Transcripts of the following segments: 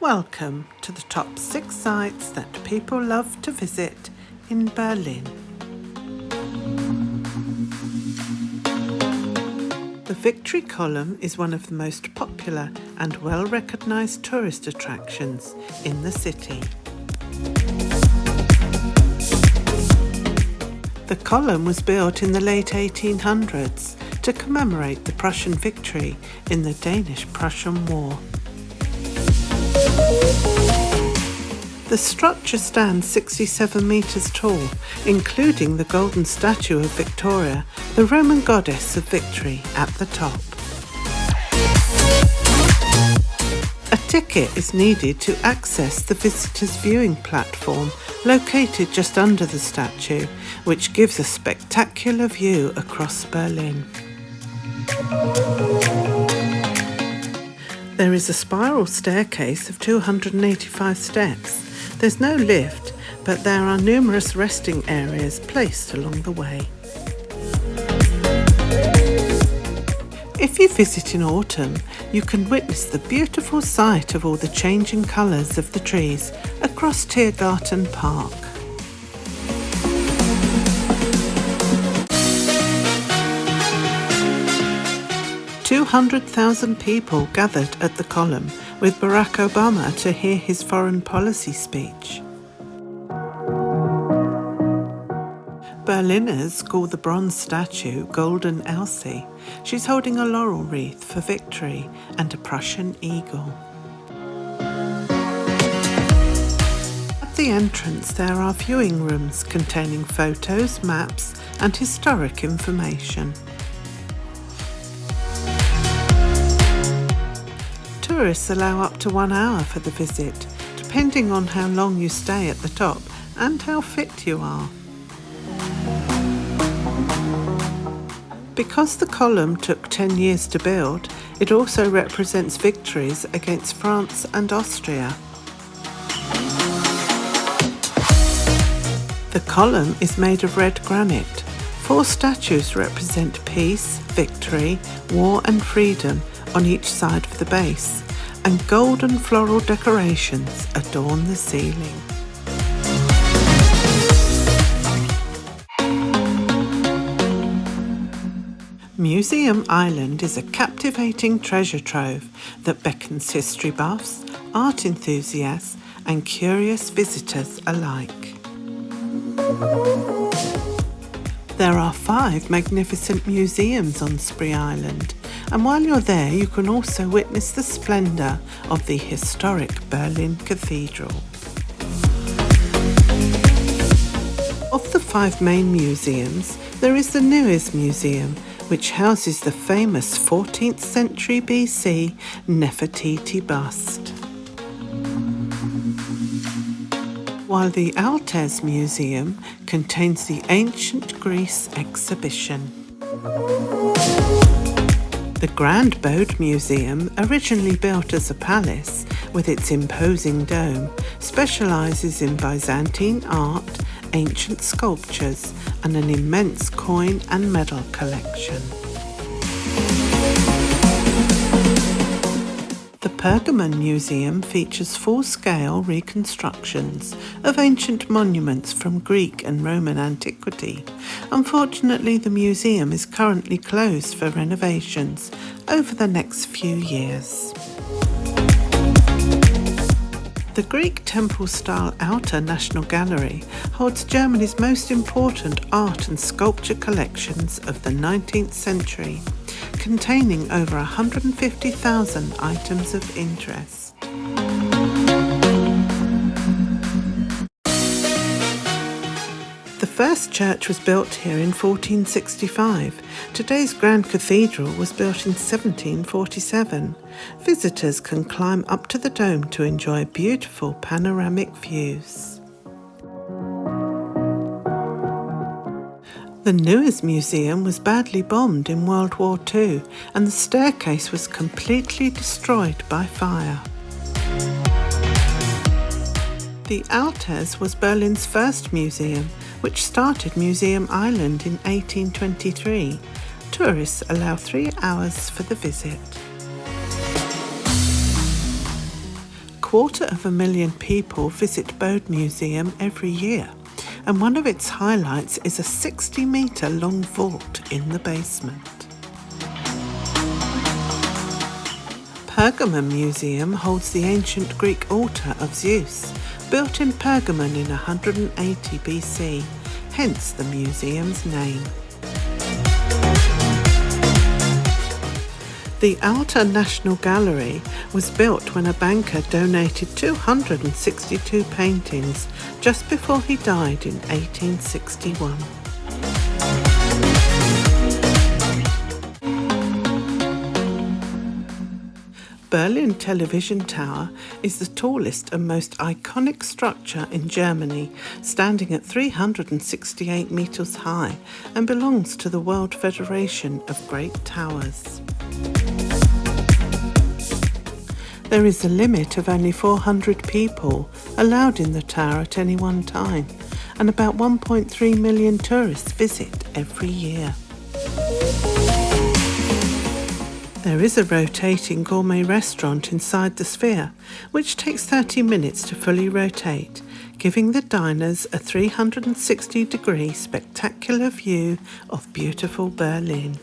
Welcome to the top 6 sites that people love to visit in Berlin. The Victory Column is one of the most popular and well-recognised tourist attractions in the city. The column was built in the late 1800s to commemorate the Prussian victory in the Danish-Prussian War. The structure stands 67 metres tall, including the golden statue of Victoria, the Roman goddess of victory, at the top. A ticket is needed to access the visitors' viewing platform located just under the statue, which gives a spectacular view across Berlin. There is a spiral staircase of 285 steps. There's no lift, but there are numerous resting areas placed along the way. If you visit in autumn, you can witness the beautiful sight of all the changing colours of the trees across Tiergarten Park. "200,000 people gathered at the column with Barack Obama to hear his foreign policy speech. Berliners call the bronze statue Goldelse. She's holding a laurel wreath for victory and a Prussian eagle. At the entrance there are viewing rooms containing photos, maps and historic information. Tourists allow up to 1 hour for the visit, depending on how long you stay at the top and how fit you are. Because the column took 10 years to build, it also represents victories against France and Austria. The column is made of red granite. 4 statues represent peace, victory, war and freedom on each side of the base, and golden floral decorations adorn the ceiling. Museum Island is a captivating treasure trove that beckons history buffs, art enthusiasts and curious visitors alike. There are 5 magnificent museums on Spree Island, and while you're there you can also witness the splendour of the historic Berlin Cathedral. Of the 5 main museums, there is the newest museum, which houses the famous 14th century BC Nefertiti bust, while the Altez Museum contains the Ancient Greece exhibition. The Grand Bode Museum, originally built as a palace with its imposing dome, specialises in Byzantine art, ancient sculptures and an immense coin and medal collection. The Pergamon Museum features full-scale reconstructions of ancient monuments from Greek and Roman antiquity. Unfortunately, the museum is currently closed for renovations over the next few years. The Greek temple-style Outer National Gallery holds Germany's most important art and sculpture collections of the 19th century, containing over 150,000 items of interest. The first church was built here in 1465. Today's Grand Cathedral was built in 1747. Visitors can climb up to the dome to enjoy beautiful panoramic views. The Neues Museum was badly bombed in World War II, and the staircase was completely destroyed by fire. The Altez was Berlin's first museum, which started Museum Island in 1823. Tourists allow 3 hours for the visit. 250,000 people visit Bode Museum every year, and one of its highlights is a 60-metre long vault in the basement. Pergamon Museum holds the ancient Greek altar of Zeus, built in Pergamon in 180 BC, hence the museum's name. The Alta National Gallery was built when a banker donated 262 paintings just before he died in 1861. Berlin Television Tower is the tallest and most iconic structure in Germany, standing at 368 metres high, and belongs to the World Federation of Great Towers. There is a limit of only 400 people allowed in the tower at any one time, and about 1.3 million tourists visit every year. There is a rotating gourmet restaurant inside the sphere, which takes 30 minutes to fully rotate, giving the diners a 360-degree spectacular view of beautiful Berlin.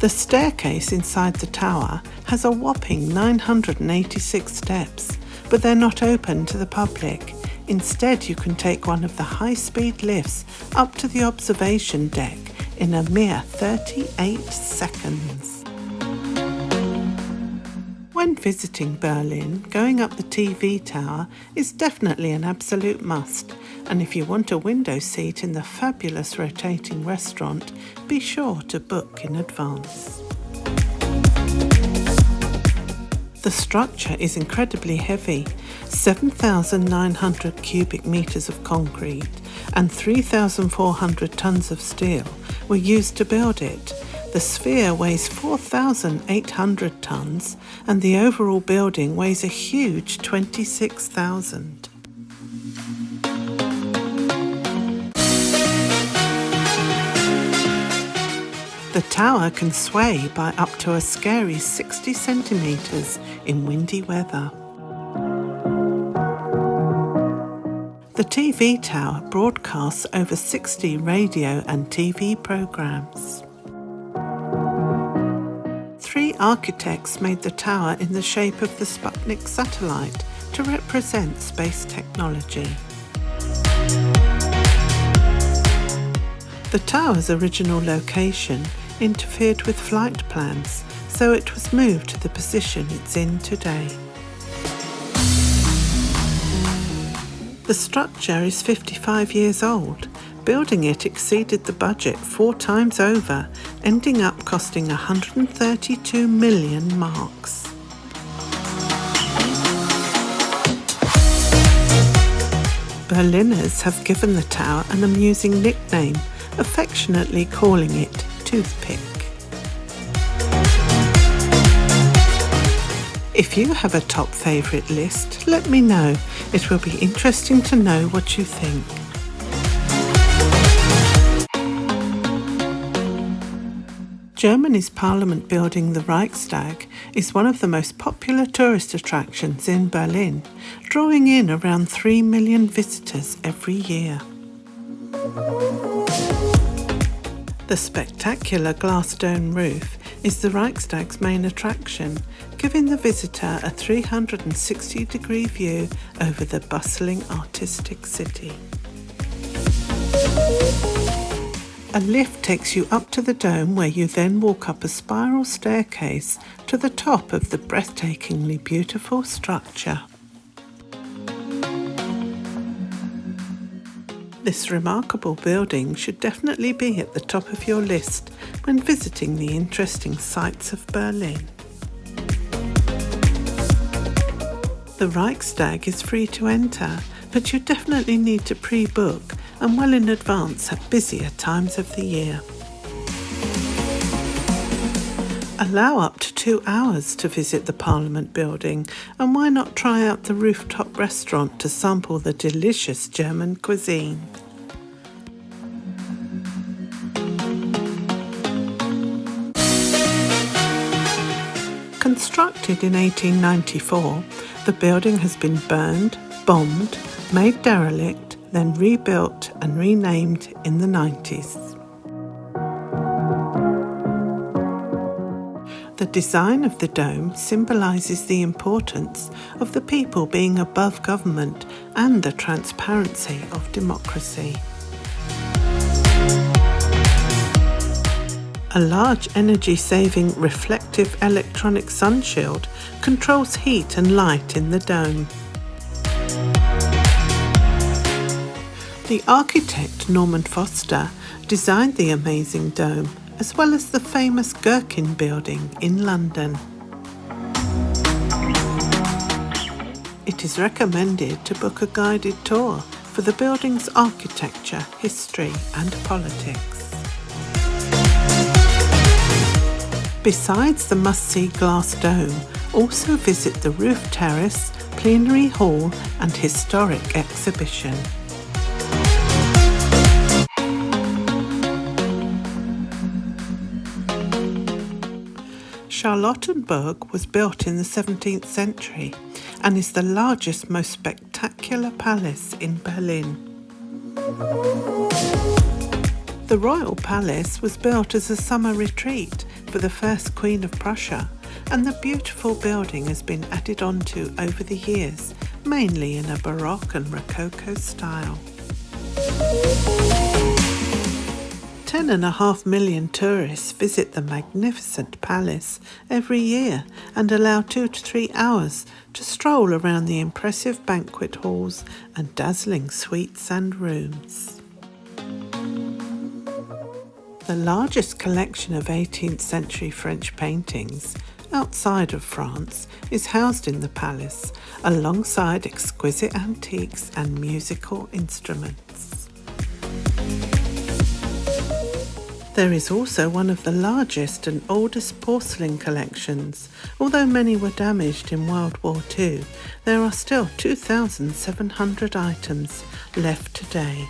The staircase inside the tower has a whopping 986 steps, but they're not open to the public. Instead, you can take one of the high-speed lifts up to the observation deck in a mere 38 seconds. When visiting Berlin, going up the TV tower is definitely an absolute must, and if you want a window seat in the fabulous rotating restaurant, be sure to book in advance. The structure is incredibly heavy, 7,900 cubic metres of concrete and 3,400 tonnes of steel were used to build it. The sphere weighs 4,800 tonnes and the overall building weighs a huge 26,000. The tower can sway by up to a scary 60 centimetres in windy weather. The TV tower broadcasts over 60 radio and TV programmes. 3 architects made the tower in the shape of the Sputnik satellite to represent space technology. The tower's original location interfered with flight plans, so it was moved to the position it's in today. The structure is 55 years old. Building it exceeded the budget 4 times over, ending up costing 132 million marks. Berliners have given the tower an amusing nickname, affectionately calling it Toothpick. If you have a top favourite list, let me know. It will be interesting to know what you think. Germany's parliament building, the Reichstag, is one of the most popular tourist attractions in Berlin, drawing in around 3 million visitors every year. The spectacular glass dome roof is the Reichstag's main attraction, giving the visitor a 360-degree view over the bustling artistic city. A lift takes you up to the dome, where you then walk up a spiral staircase to the top of the breathtakingly beautiful structure. This remarkable building should definitely be at the top of your list when visiting the interesting sights of Berlin. The Reichstag is free to enter, but you definitely need to pre-book and well in advance at busier times of the year. Allow up to 2 hours to visit the Parliament building, and why not try out the rooftop restaurant to sample the delicious German cuisine. Construct constructed in 1894, the building has been burned, bombed, made derelict, then rebuilt and renamed in the 90s. The design of the dome symbolises the importance of the people being above government and the transparency of democracy. A large energy-saving reflective electronic sun shield controls heat and light in the dome. The architect Norman Foster designed the amazing dome, as well as the famous Gherkin building in London. It is recommended to book a guided tour for the building's architecture, history and politics. Besides the must-see glass dome, also visit the roof terrace, plenary hall and historic exhibition. Charlottenburg was built in the 17th century and is the largest, most spectacular palace in Berlin. The royal palace was built as a summer retreat for the first Queen of Prussia, and the beautiful building has been added onto over the years, mainly in a Baroque and Rococo style. 10.5 million tourists visit the magnificent palace every year and allow 2 to 3 hours to stroll around the impressive banquet halls and dazzling suites and rooms. The largest collection of 18th century French paintings outside of France is housed in the palace, alongside exquisite antiques and musical instruments. There is also one of the largest and oldest porcelain collections. Although many were damaged in World War II, there are still 2,700 items left today.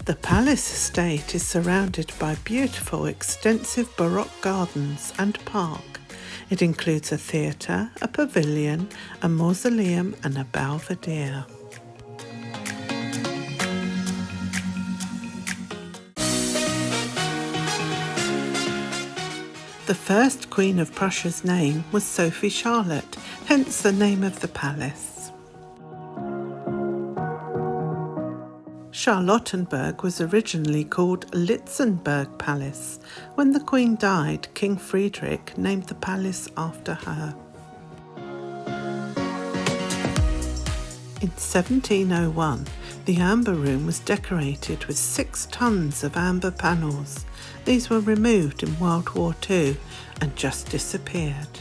The palace estate is surrounded by beautiful, extensive Baroque gardens and park. It includes a theatre, a pavilion, a mausoleum and a belvedere. The first Queen of Prussia's name was Sophie Charlotte, hence the name of the palace. Charlottenburg was originally called Lichtenberg Palace. When the Queen died, King Friedrich named the palace after her. In 1701, the Amber Room was decorated with 6 tons of amber panels. These were removed in World War II and just disappeared.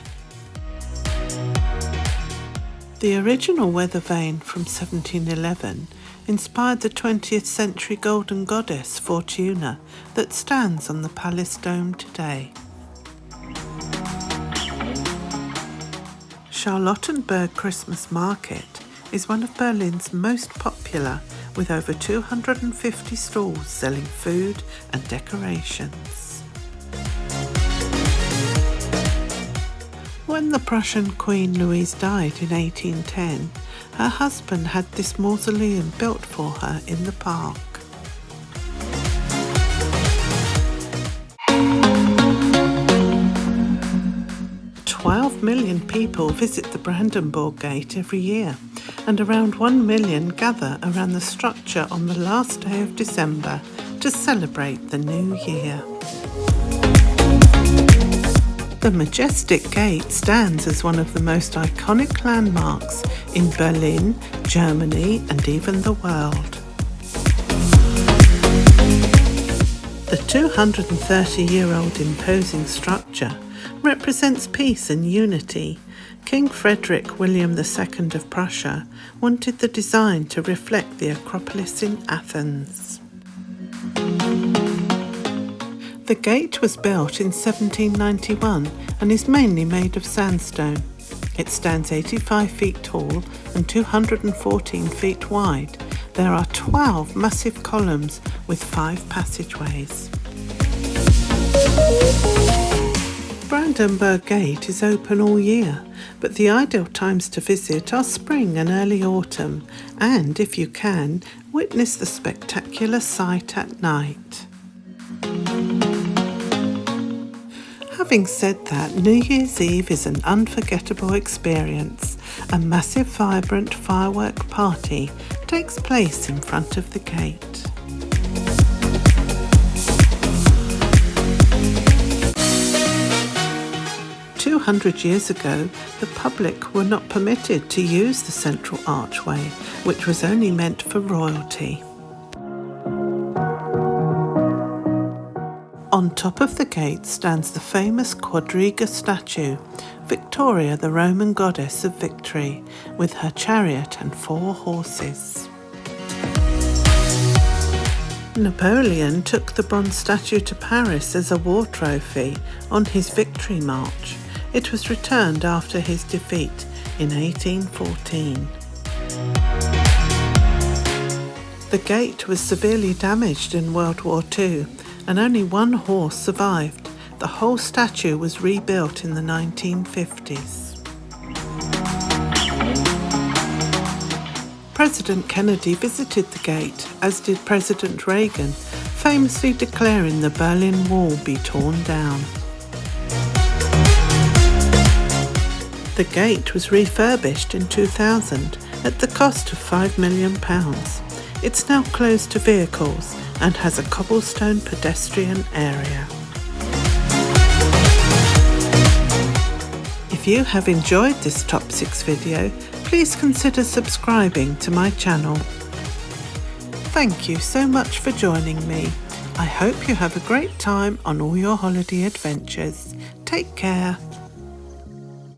The original weather vane from 1711 inspired the 20th century golden goddess Fortuna that stands on the palace dome today. Charlottenburg Christmas Market is one of Berlin's most popular, with over 250 stalls selling food and decorations. When the Prussian Queen Louise died in 1810, her husband had this mausoleum built for her in the park. "12 million people visit the Brandenburg Gate every year, and around 1 million gather around the structure on the last day of December to celebrate the new year." The majestic gate stands as one of the most iconic landmarks in Berlin, Germany, and even the world. The 230-year-old imposing structure represents peace and unity. King Frederick William II of Prussia wanted the design to reflect the Acropolis in Athens. The gate was built in 1791 and is mainly made of sandstone. It stands 85 feet tall and 214 feet wide. There are 12 massive columns with 5 passageways. Brandenburg Gate is open all year, but the ideal times to visit are spring and early autumn, and if you can, witness the spectacular sight at night. Having said that, New Year's Eve is an unforgettable experience. A massive, vibrant firework party takes place in front of the gate. "200 years ago, the public were not permitted to use the central archway, which was only meant for royalty. On top of the gate stands the famous quadriga statue, Victoria, the Roman goddess of victory, with her chariot and 4 horses. Napoleon took the bronze statue to Paris as a war trophy on his victory march. It was returned after his defeat in 1814. The gate was severely damaged in World War II, and only 1 horse survived. The whole statue was rebuilt in the 1950s. President Kennedy visited the gate, as did President Reagan, famously declaring the Berlin Wall be torn down. The gate was refurbished in 2000 at the cost of £5 million. It's now closed to vehicles and has a cobblestone pedestrian area. If you have enjoyed this Top 6 video, please consider subscribing to my channel. Thank you so much for joining me. I hope you have a great time on all your holiday adventures. Take care.